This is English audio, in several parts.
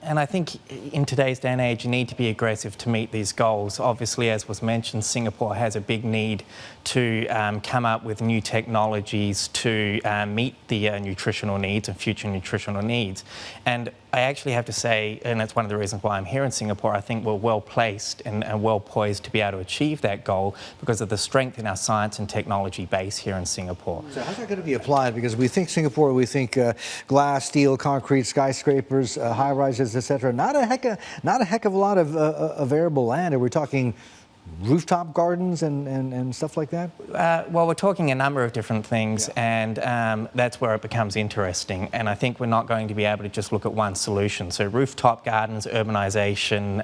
And I think in today's day and age, you need to be aggressive to meet these goals. Obviously, as was mentioned, Singapore has a big need to come up with new technologies to meet the nutritional needs and future nutritional needs. And I actually have to say, and that's one of the reasons why I'm here in Singapore, I think we're well placed and well poised to be able to achieve that goal because of the strength in our science and technology base here in Singapore. So how's that going to be applied? Because we think Singapore, we think glass, steel, concrete, skyscrapers, high-rises, etc. Not a heck of a lot of arable land. Are we talking rooftop gardens and stuff like that? Well, we're talking a number of different things, and that's where it becomes interesting. And I think we're not going to be able to just look at one solution. So rooftop gardens, urbanisation,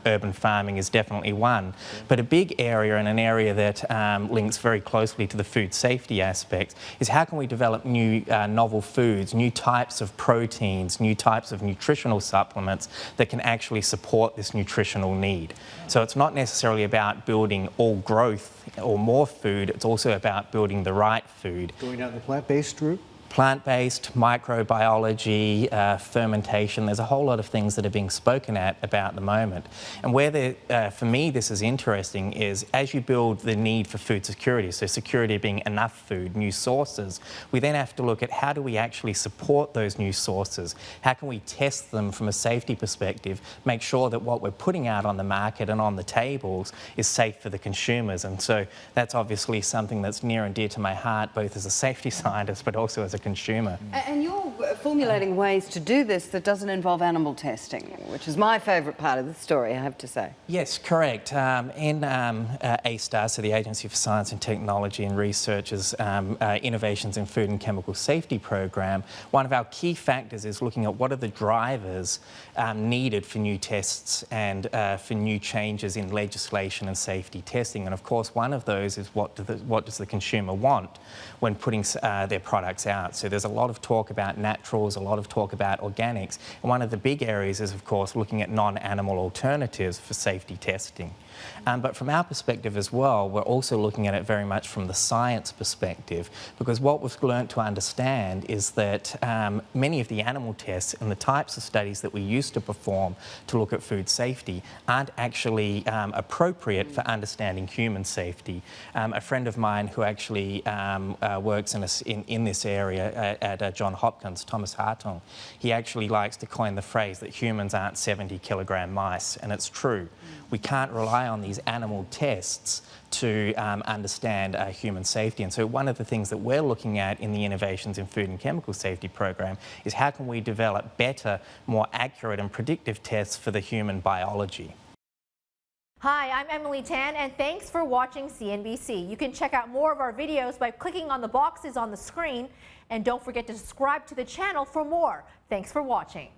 urban farming is definitely one. But a big area, and an area that links very closely to the food safety aspect, is how can we develop new novel foods, new types of proteins, new types of nutritional supplements that can actually support this nutritional need. So it's not necessarily about building all growth or more food, it's also about building the right food. Going down the plant-based route? Plant-based, microbiology, fermentation, there's a whole lot of things that are being spoken about the moment. And where for me this is interesting is as you build the need for food security, so security being enough food, new sources, we then have to look at how do we actually support those new sources? How can we test them from a safety perspective, make sure that what we're putting out on the market and on the tables is safe for the consumers? And so that's obviously something that's near and dear to my heart, both as a safety scientist but also as a consumer. And you're formulating ways to do this that doesn't involve animal testing, which is my favourite part of the story, I have to say. Yes, correct. In A-STAR, so the Agency for Science and Technology and Research's Innovations in Food and Chemical Safety program, one of our key factors is looking at what are the drivers needed for new tests and for new changes in legislation and safety testing. And of course, one of those is what does the consumer want when putting their products out. So there's a lot of talk about naturals, a lot of talk about organics. And one of the big areas is, of course, looking at non-animal alternatives for safety testing. But from our perspective as well, we're also looking at it very much from the science perspective, because what we've learned to understand is that many of the animal tests and the types of studies that we used to perform to look at food safety aren't actually appropriate for understanding human safety. A friend of mine who actually works in this area at Johns Hopkins, Thomas Hartung, he actually likes to coin the phrase that humans aren't 70-kilogram mice, and it's true. We can't rely on these animal tests to understand human safety. And so one of the things that we're looking at in the Innovations in Food and Chemical Safety program is how can we develop better, more accurate and predictive tests for the human biology. Hi, I'm Emily Tan, and thanks for watching CNBC. You can check out more of our videos by clicking on the boxes on the screen, and don't forget to subscribe to the channel for more. Thanks for watching.